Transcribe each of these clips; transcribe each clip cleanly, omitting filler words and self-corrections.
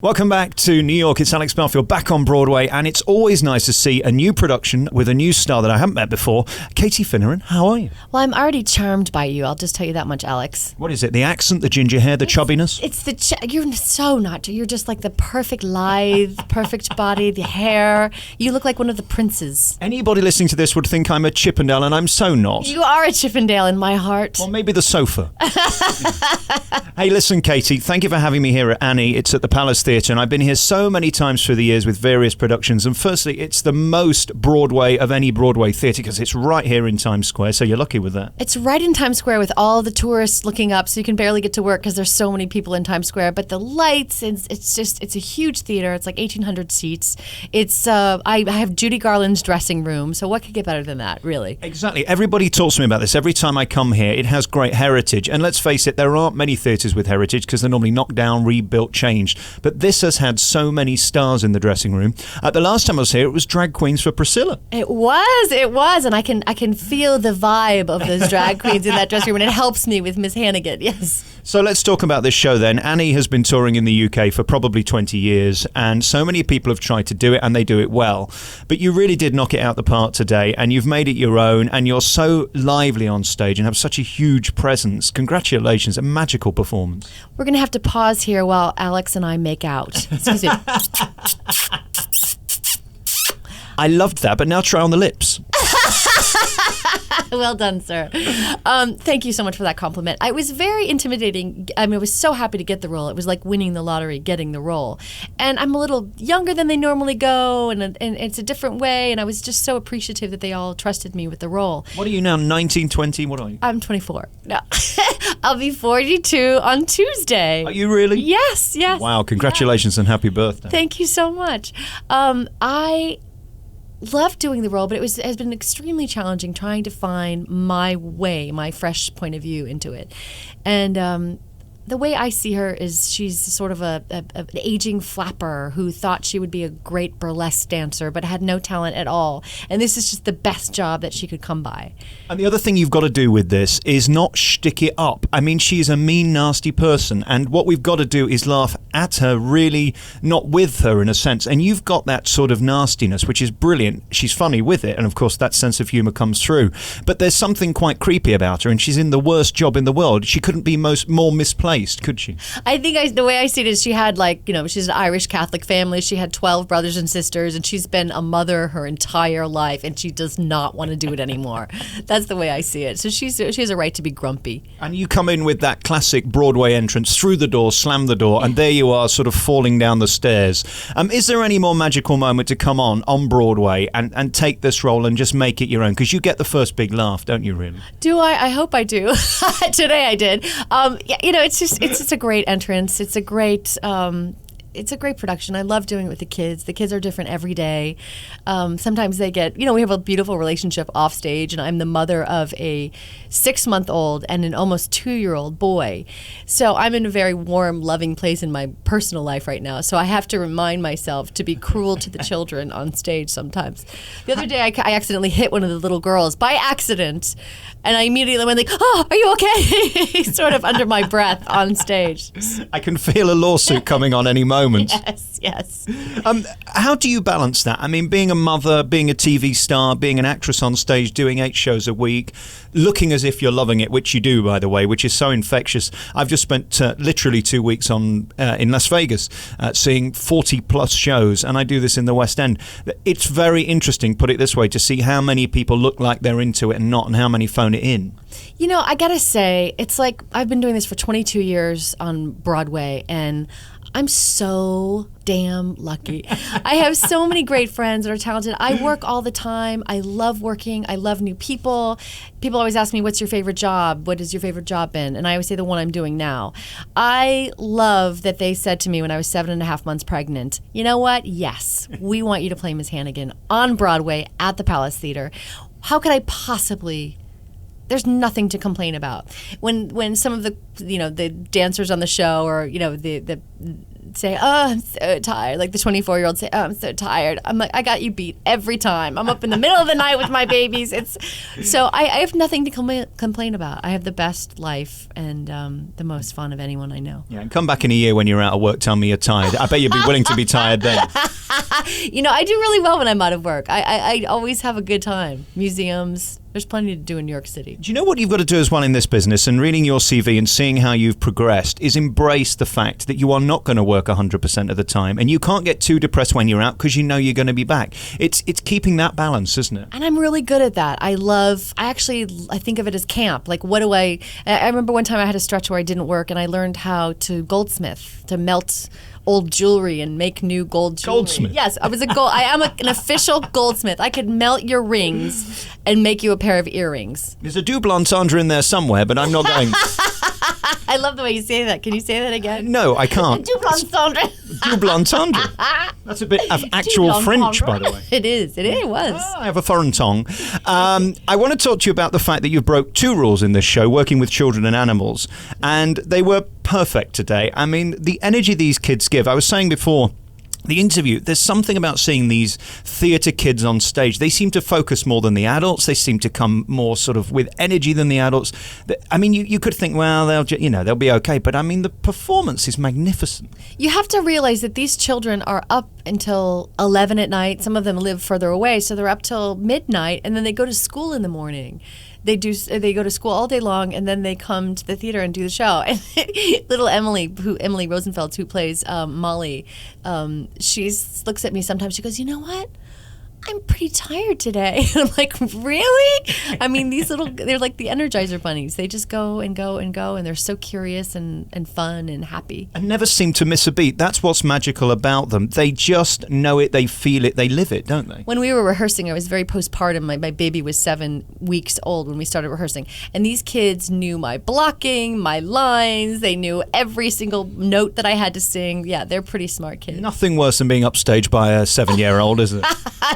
Welcome back to New York. It's Alex Belfield back on Broadway, and it's always nice to see a new production with a new star that I haven't met before. Katie Finneran, how are you? Well, I'm already charmed by you. I'll just tell you that much, Alex. What is it? The accent, the ginger hair, the chubbiness? It's you're so not. You're just like the perfect lithe, perfect body, the hair. You look like one of the princes. Anybody listening to this would think I'm a Chippendale, and I'm so not. You are a Chippendale in my heart. Well, maybe the sofa. Hey, listen, Katie, thank you for having me here at Annie. It's at the Palace Theatre, and I've been here so many times through the years with various productions. And firstly, it's the most Broadway of any Broadway theatre because it's right here in Times Square, so you're lucky with that. It's right in Times Square with all the tourists looking up, so you can barely get to work because there's so many people in Times Square. But the lights, it's a huge theatre. It's like 1,800 seats. I have Judy Garland's dressing room, so what could get better than that, really? Exactly. Everybody talks to me about this. Every time I come here, it has great heritage. And let's face it, there aren't many theatres with heritage because they're normally knocked down, rebuilt, changed. But this has had so many stars in the dressing room. The last time I was here, it was drag queens for Priscilla. It was, and I can feel the vibe of those drag queens in that dressing room, and it helps me with Miss Hannigan. Yes. So let's talk about this show then. Annie has been touring in the UK for probably 20 years, and so many people have tried to do it, and they do it well. But you really did knock it out the park today, and you've made it your own, and you're so lively on stage and have such a huge presence. Congratulations, a magical performance. We're going to have to pause here while Alex and I make out. Excuse me. I loved that, but now try on the lips. Well done, sir. Thank you so much for that compliment. It was very intimidating. I was so happy to get the role. It was like winning the lottery, getting the role. And I'm a little younger than they normally go, and it's a different way, and I was just so appreciative that they all trusted me with the role. What are you now, 19, 20? What are you? I'm 24. No. I'll be 42 on Tuesday. Are you really? Yes. Wow, congratulations and happy birthday. Thank you so much. I loved doing the role, but has been extremely challenging trying to find my way, my fresh point of view into it. And the way I see her is she's sort of an aging flapper who thought she would be a great burlesque dancer but had no talent at all. And this is just the best job that she could come by. And the other thing you've got to do with this is not shtick it up. I mean, she's a mean, nasty person. And what we've got to do is laugh at her, really, not with her in a sense. And you've got that sort of nastiness, which is brilliant. She's funny with it. And of course, that sense of humour comes through. But there's something quite creepy about her. And she's in the worst job in the world. She couldn't be more misplaced, could she? I think the way I see it is she had she's an Irish Catholic family. She had 12 brothers and sisters, and she's been a mother her entire life, and she does not want to do it anymore. That's the way I see it. So she has a right to be grumpy. And you come in with that classic Broadway entrance, through the door, slam the door, and there you are sort of falling down the stairs. Is there any more magical moment to come on Broadway and take this role and just make it your own? Because you get the first big laugh, don't you, really? Do I? I hope I do. Today I did. It's a great entrance. It's a great production. I love doing it with the kids. The kids are different every day. Sometimes they get, we have a beautiful relationship off stage, and I'm the mother of a 6-month-old and an almost 2-year-old boy. So I'm in a very warm, loving place in my personal life right now. So I have to remind myself to be cruel to the children on stage sometimes. The other day, I accidentally hit one of the little girls by accident, and I immediately went like, "Oh, are you okay?" sort of under my breath on stage. I can feel a lawsuit coming on any moment. Yes. How do you balance that? I mean, being a mother, being a TV star, being an actress on stage, doing 8 shows a week, looking as if you're loving it, which you do, by the way, which is so infectious. I've just spent literally 2 weeks in Las Vegas seeing 40-plus shows, and I do this in the West End. It's very interesting, put it this way, to see how many people look like they're into it and not, and how many phone it in. I gotta say, it's like I've been doing this for 22 years on Broadway, and I'm so damn lucky. I have so many great friends that are talented. I work all the time. I love working. I love new people. People always ask me, what's your favorite job? What has your favorite job been? And I always say the one I'm doing now. I love that they said to me when I was 7.5 months pregnant, you know what? Yes, we want you to play Miss Hannigan on Broadway at the Palace Theatre. How could I possibly... There's nothing to complain about. When some of the the dancers on the show, or the say, "Oh, I'm so tired." Like the 24-year-old say, "Oh, I'm so tired." I'm like, "I got you beat every time. I'm up in the middle of the night with my babies." So I have nothing to complain about. I have the best life and the most fun of anyone I know. Yeah, and come back in a year when you're out of work, tell me you're tired. I bet you'd be willing to be tired then. I do really well when I'm out of work. I always have a good time. Museums. There's plenty to do in New York City. Do you know what you've got to do as well in this business, and reading your CV and seeing how you've progressed, is embrace the fact that you are not going to work 100% of the time, and you can't get too depressed when you're out because you know you're going to be back. It's keeping that balance, isn't it? And I'm really good at that. I think of it as camp. Like, I remember one time I had a stretch where I didn't work, and I learned how to goldsmith, to melt old jewelry and make new gold jewelry. Goldsmith? Yes, I am an official goldsmith. I could melt your rings and make you a pair of earrings. There's a double entendre in there somewhere, but I'm not going. I love the way you say that. Can you say that again? No, I can't. Double entendre. Double entendre. That's a bit of actual French, by the way. It is. It was. I have a foreign tongue. I want to talk to you about the fact that you broke 2 rules in this show, working with children and animals, and they were perfect today. I mean, the energy these kids give. I was saying before the interview, there's something about seeing these theatre kids on stage. They seem to focus more than the adults. They seem to come more sort of with energy than the adults. I mean, you could think, well, they'll be okay. But I mean, the performance is magnificent. You have to realize that these children are up until 11 at night. Some of them live further away, so they're up till midnight, and then they go to school in the morning. They go to school all day long, and then they come to the theater and do the show. And little Emily Rosenfeld, who plays Molly, she looks at me sometimes. She goes, "You know what? I'm pretty tired today." And I'm like, "Really?" I mean, they're like the Energizer bunnies. They just go and go and go, and they're so curious and fun and happy. And never seem to miss a beat. That's what's magical about them. They just know it, they feel it, they live it, don't they? When we were rehearsing, I was very postpartum. My baby was 7 weeks old when we started rehearsing. And these kids knew my blocking, my lines. They knew every single note that I had to sing. Yeah, they're pretty smart kids. Nothing worse than being upstaged by a 7-year-old, is it?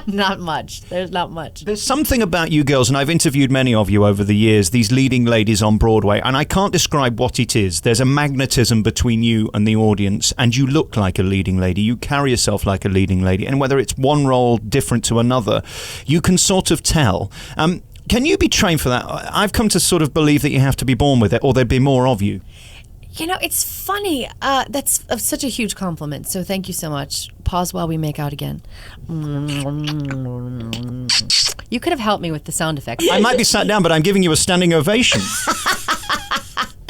Not much. There's not much. There's something about you girls, and I've interviewed many of you over the years, these leading ladies on Broadway, and I can't describe what it is. There's a magnetism between you and the audience, and you look like a leading lady. You carry yourself like a leading lady, and whether it's one role different to another, you can sort of tell. Can you be trained for that? I've come to sort of believe that you have to be born with it, or there'd be more of you. It's funny. That's such a huge compliment. So thank you so much. Pause while we make out again. You could have helped me with the sound effects. I might be sat down, but I'm giving you a standing ovation.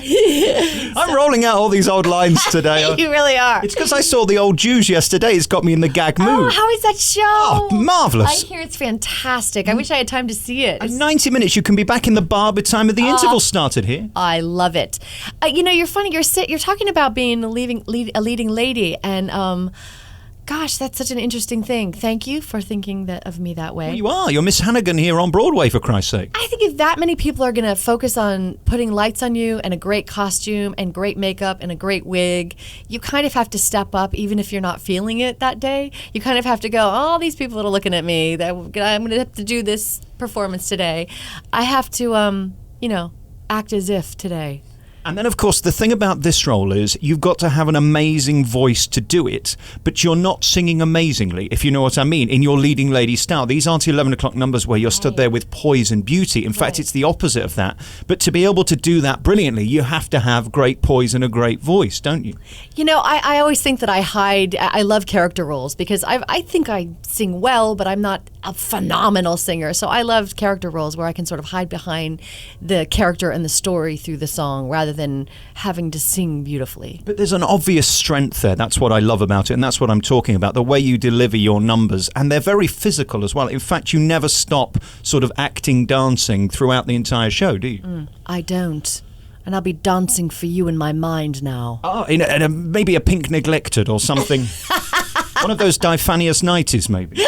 I'm rolling out all these old lines today. You really are. It's because I saw The Old Jews yesterday. It's got me in the gag mood. Oh, how is that show? Oh, marvellous. I hear it's fantastic. I wish I had time to see it. 90 minutes, you can be back in the bar by the time of the interval started here. I love it. You're funny. You're talking about being a leading lady, and gosh, that's such an interesting thing. Thank you for thinking of me that way. Well, you are. You're Miss Hannigan here on Broadway, for Christ's sake. I think if that many people are going to focus on putting lights on you and a great costume and great makeup and a great wig, you kind of have to step up, even if you're not feeling it that day. You kind of have to go, all these people that are looking at me, I'm going to have to do this performance today. I have to, act as if today. And then, of course, the thing about this role is you've got to have an amazing voice to do it, but you're not singing amazingly, if you know what I mean, in your leading lady style. These aren't 11 o'clock numbers where you're stood there with poise and beauty. In fact, it's the opposite of that. But to be able to do that brilliantly, you have to have great poise and a great voice, don't you? I always think that I love character roles because I think I sing well, but I'm not a phenomenal singer. So I love character roles where I can sort of hide behind the character and the story through the song rather than having to sing beautifully. But there's an obvious strength there. That's what I love about it, and that's what I'm talking about, the way you deliver your numbers. And they're very physical as well. In fact, you never stop sort of acting, dancing throughout the entire show, do you? I don't. And I'll be dancing for you in my mind now. Oh, maybe a Pink Neglected or something. One of those diaphanous 90s, maybe.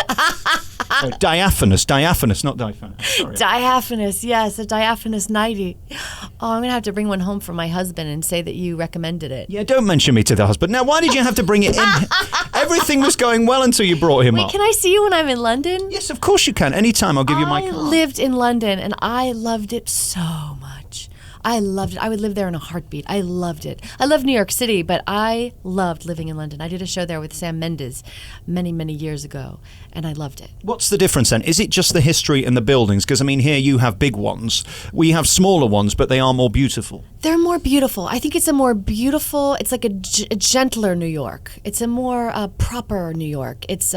No, diaphanous, not diaphanous. Sorry. Diaphanous, yes, a diaphanous 90. Oh, I'm going to have to bring one home for my husband and say that you recommended it. Yeah, don't mention me to the husband. Now, why did you have to bring it in? Everything was going well until you brought him up. Wait, can I see you when I'm in London? Yes, of course you can. Anytime, I'll give you my card. I lived in London and I loved it so much. I loved it. I would live there in a heartbeat. I loved it. I love New York City, but I loved living in London. I did a show there with Sam Mendes many, many years ago, and I loved it. What's the difference then? Is it just the history and the buildings? Because, I mean, here you have big ones. We have smaller ones, but they are more beautiful. They're more beautiful. I think it's a more beautiful, it's like a gentler New York. It's a more proper New York. It's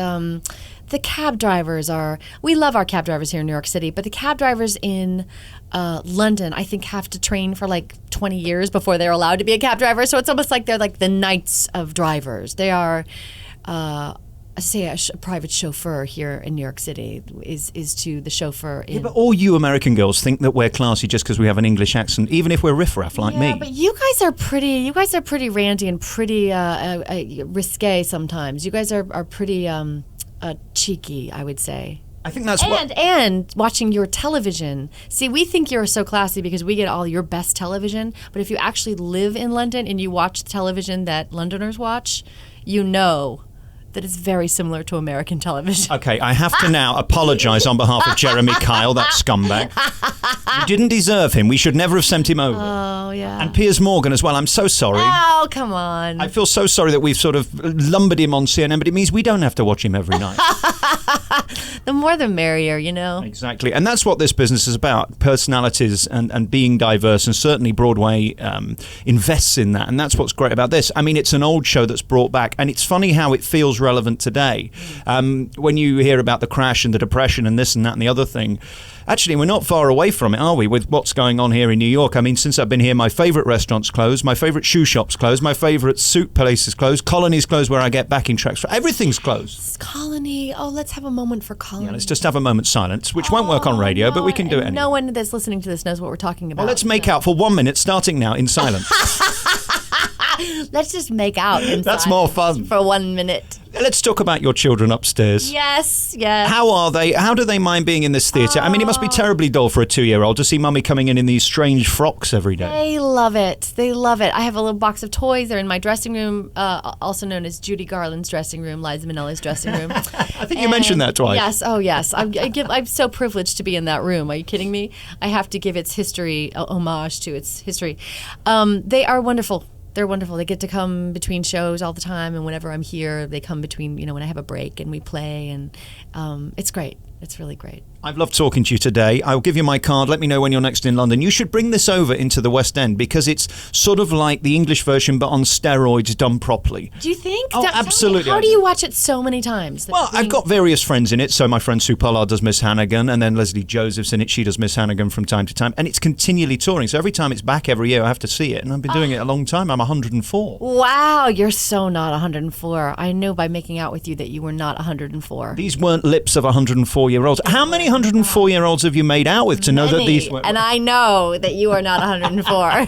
the cab drivers we love our cab drivers here in New York City, but the cab drivers in London, I think, have to train for like 20 years before they're allowed to be a cab driver. So it's almost like they're like the knights of drivers. They are, say, a private chauffeur here in New York City is to the chauffeur in... Yeah, but all you American girls think that we're classy just because we have an English accent, even if we're riffraff like me. Yeah, but you guys are pretty randy and pretty risque sometimes. You guys are pretty cheeky, I would say. I think that's and watching your television. See, we think you're so classy because we get all your best television, but if you actually live in London and you watch the television that Londoners watch, you know that is very similar to American television. Okay, I have to now apologise on behalf of Jeremy Kyle, that scumbag. You didn't deserve him. We should never have sent him over. Oh, yeah. And Piers Morgan as well. I'm so sorry. Oh, come on. I feel so sorry that we've sort of lumbered him on CNN, but it means we don't have to watch him every night. The more the merrier, you know? Exactly. And that's what this business is about, personalities and being diverse. And certainly Broadway invests in that. And that's what's great about this. I mean, it's an old show that's brought back. And it's funny how it feels relevant today. When you hear about the crash and the depression and this and that and the other thing, actually, we're not far away from it, are we, with what's going on here in New York? I mean, since I've been here, my favourite restaurant's closed, my favourite shoe shop's closed, my favourite suit place is closed, Colony's closed where I get backing tracks. Everything's closed. Colony. Oh, let's have a moment for Colony. Yeah, let's just have a moment's silence, which won't work on radio, but we can do it anyway. No one that's listening to this knows what we're talking about. Well, let's make out for 1 minute, starting now, in silence. Let's just make out in That's silence more fun. for 1 minute. Let's talk about your children upstairs. Yes. How are they? How do they mind being in this theatre? I mean, it must be terribly dull for a 2-year-old to see mummy coming in these strange frocks every day. They love it. I have a little box of toys. They're in my dressing room, also known as Judy Garland's dressing room, Liza Minnelli's dressing room. I think you mentioned that twice. Yes. Oh, yes. I'm so privileged to be in that room. Are you kidding me? I have to give its history, homage to its history. They are wonderful. They're wonderful. They get to come between shows all the time, and whenever I'm here, they come between, when I have a break and we play, and it's great. It's really great. I've loved talking to you today. I'll give you my card. Let me know when you're next in London. You should bring this over into the West End because it's sort of like the English version but on steroids done properly. Do you think? Oh, absolutely. How do you watch it so many times? Well, I've got various friends in it. So my friend Sue Pollard does Miss Hannigan, and then Leslie Joseph's in it. She does Miss Hannigan from time to time, and it's continually touring. So every time it's back every year, I have to see it, and I've been doing it a long time. I'm 104. Wow, you're so not 104. I knew by making out with you that you were not 104. These weren't lips of 104-year-olds. How many 104-year-olds have you made out with to know that these were... And I know that you are not 104.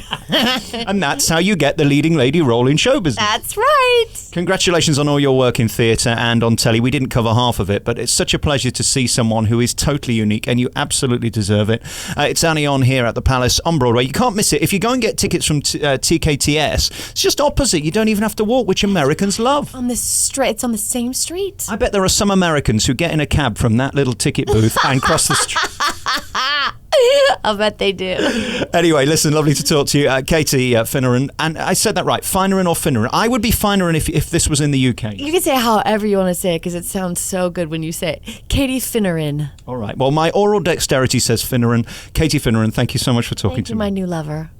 And that's how you get the leading lady role in show business. That's right. Congratulations on all your work in theatre and on telly. We didn't cover half of it, but it's such a pleasure to see someone who is totally unique, and you absolutely deserve it. It's Annie on here at the Palace on Broadway. You can't miss it. If you go and get tickets from TKTS, it's just opposite. You don't even have to walk, which Americans love. On this street, it's on the same street. I bet there are some Americans who get in a cab from that little ticket booth and cross the street. I'll bet they do. Anyway, listen, lovely to talk to you. Katie Finneran. And I said that right, Finneran or Finneran? I would be Finneran if this was in the UK. You can say however you want to say it because it sounds so good when you say it. Katie Finneran. All right. Well, my oral dexterity says Finneran. Katie Finneran, thank you so much for talking to me. Thank you, my new lover.